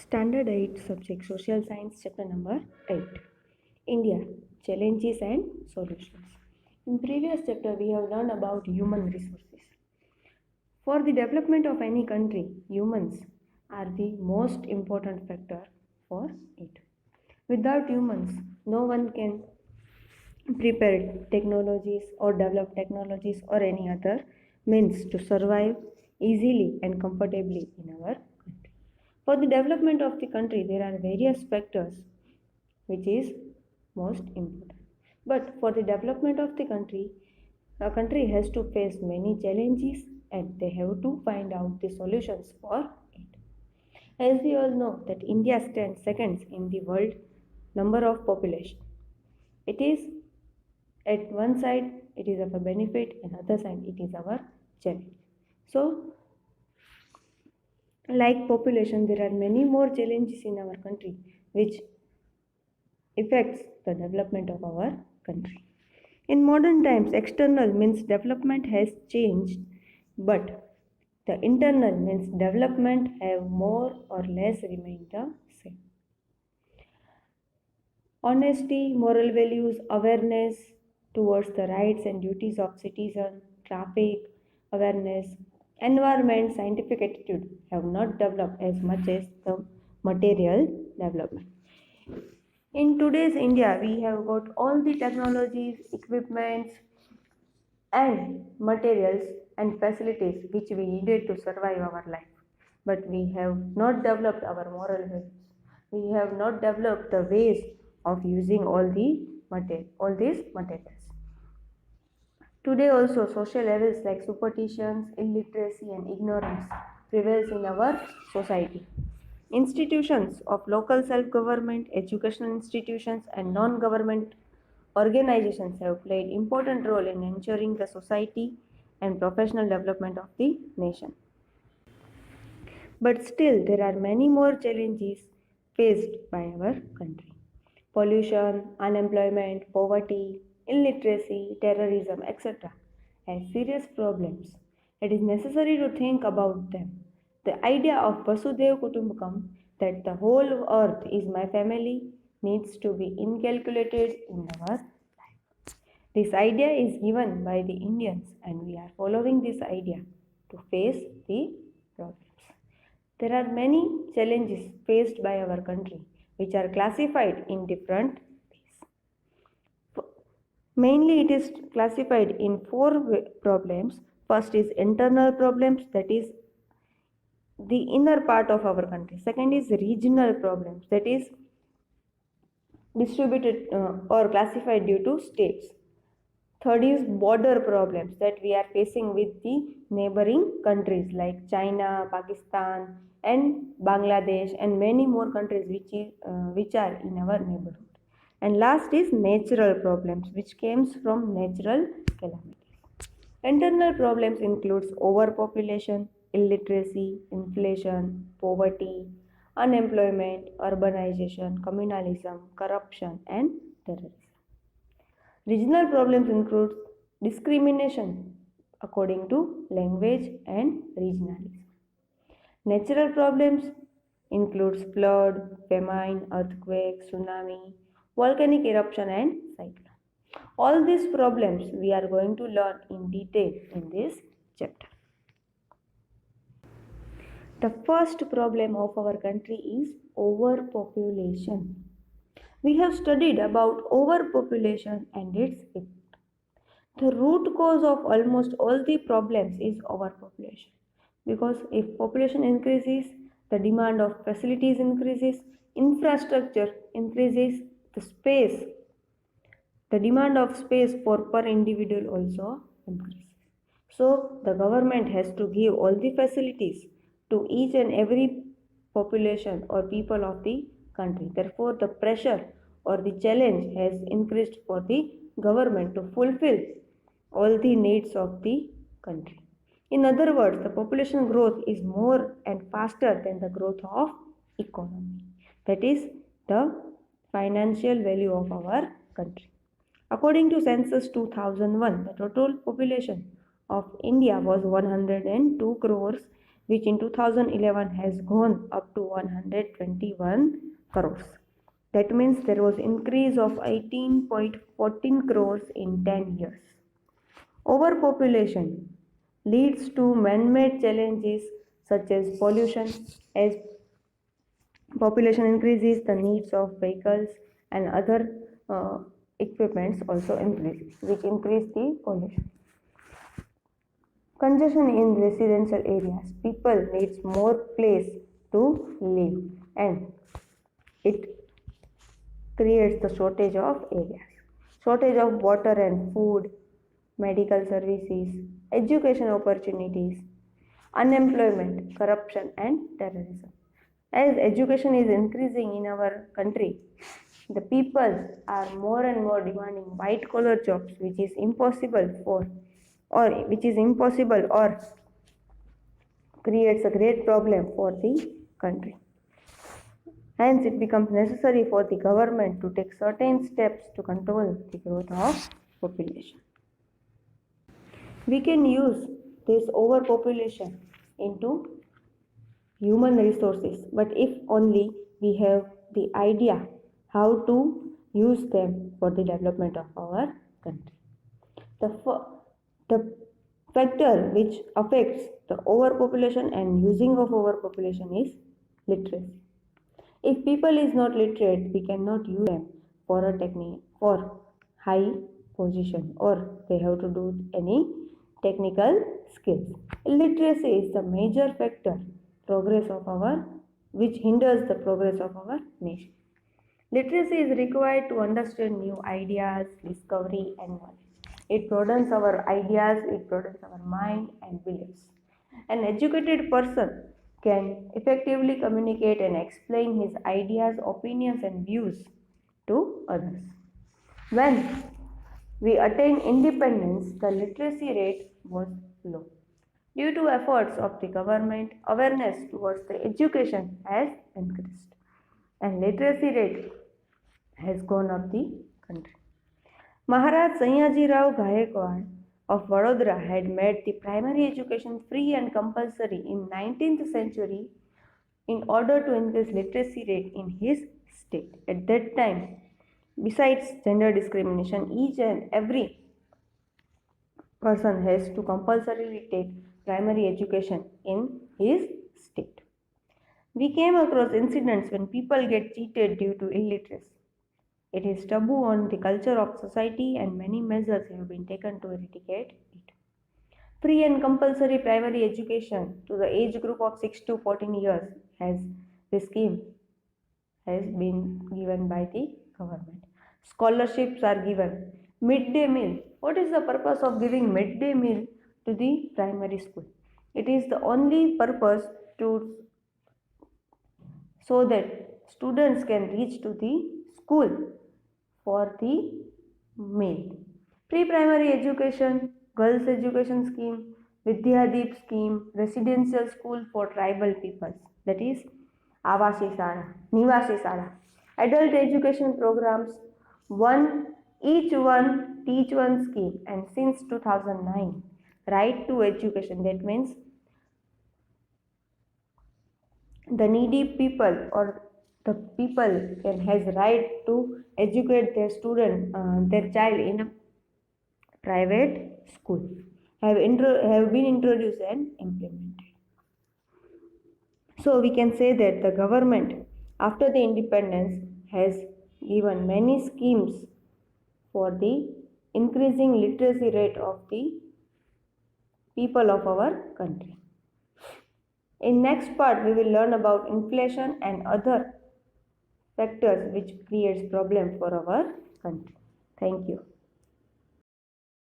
Standard 8 subject Social Science chapter number 8 India Challenges and Solutions. In previous chapter we have learned about human resources. For the development of any country, humans are the most important factor for it. Without humans, no one can prepare technologies or develop technologies or any other means to survive easily and comfortably in our country. For the development of the country, there are various factors which is most important. But for the development of the country, a country has to face many challenges and they have to find out the solutions for it. As we all know that India stands second in the world number of population. It is at one side it is of a benefit and other side it is our challenge. So like population, there are many more challenges in our country which affects the development of our country. In modern times, external means development has changed, but the internal means development have more or less remained the same. Honesty, moral values, awareness towards the rights and duties of citizen, traffic, awareness, environment, scientific attitude have not developed as much as the material development. In today's India, we have got all the technologies, equipments, and materials and facilities which we needed to survive our life. But we have not developed our moral values. We have not developed the ways of using all these materials. Today also social evils like superstitions, illiteracy and ignorance prevails in our society. Institutions of local self-government, educational institutions and non-government organizations have played important role in ensuring the society and professional development of the nation. But still there are many more challenges faced by our country. Pollution, unemployment, poverty, illiteracy, terrorism, etc. as serious problems. It is necessary to think about them. The idea of Vasudhaiva Kutumbakam, that the whole earth is my family, needs to be inculcated in our life. This idea is given by the Indians and we are following this idea to face the problems. There are many challenges faced by our country which are classified in different ways. Mainly it is classified in four problems. First is internal problems, that is the inner part of our country. Second is regional problems, that is distributed or classified due to states. Third is border problems that we are facing with the neighboring countries like China, Pakistan and Bangladesh and many more countries which are in our neighborhood. And last is natural problems which comes from natural calamities. Internal problems includes overpopulation, illiteracy, inflation, poverty, unemployment, urbanization, communalism, corruption and terrorism. Regional problems include discrimination according to language and regionalism. Natural problems includes flood, famine, earthquake, tsunami, volcanic eruption and cyclone. All these problems we are going to learn in detail in this chapter. The first problem of our country is overpopulation. We have studied about overpopulation and its effect. The root cause of almost all the problems is overpopulation. Because if population increases, the demand of facilities increases, infrastructure increases, the demand of space for per individual also increases. So the government has to give all the facilities to each and every population or people of the country. Therefore, the pressure or the challenge has increased for the government to fulfill all the needs of the country. In other words, the population growth is more and faster than the growth of economy. That is the financial value of our country. According to Census 2001, the total population of India was 102 crores which in 2011 has gone up to 121 crores. That means there was increase of 18.14 crores in 10 years. Overpopulation leads to man-made challenges such as pollution. As population increases, the needs of vehicles and other equipments also increase, which increase the pollution. Congestion in residential areas. People needs more place to live, and it creates the shortage of areas. Shortage of water and food, medical services, education opportunities, unemployment, corruption, and terrorism. As education is increasing in our country, the people are more and more demanding white collar jobs, which is impossible or creates a great problem for the country. Hence, it becomes necessary for the government to take certain steps to control the growth of population. We can use this overpopulation into human resources, but if only we have the idea how to use them for the development of our country. The factor which affects the overpopulation and using of overpopulation is literacy. If people is not literate, we cannot use them for a technique for high position, or they have to do any technical skills. Illiteracy is the major factor progress of our which hinders the progress of our nation. Literacy is required to understand new ideas, discovery, and knowledge. It broadens our ideas, it broadens our mind and beliefs. An educated person can effectively communicate and explain his ideas, opinions, and views to others. When we attained independence, the literacy rate was low. Due to efforts of the government, awareness towards the education has increased, and literacy rate has gone up the country. Maharaj Sayaji Rao Gaikwad of Vadodara had made the primary education free and compulsory in 19th century in order to increase literacy rate in his state. At that time, besides gender discrimination, each and every person has to compulsorily take primary education in his state. We came across incidents when people get cheated due to illiteracy. It is taboo on the culture of society, and many measures have been taken to eradicate it. Free and compulsory primary education to the age group of 6 to 14 years the scheme has been given by the government. Scholarships are given. Midday meal. What is the purpose of giving midday meal to the primary school? It is the only purpose so that students can reach to the school for the meal. Pre-primary education, girls education scheme, Vidyadeep scheme, residential school for tribal peoples, that is Avasi Sala, Nivasi Sala. Adult education programs, each one teach one scheme, and since 2009, right to education, that means the needy people or the people has right to educate their child in a private school have been introduced and implemented. So we can say that the government after the independence has given many schemes for the increasing literacy rate of the people of our country. In next part, we will learn about inflation and other factors which creates problem for our country. Thank you.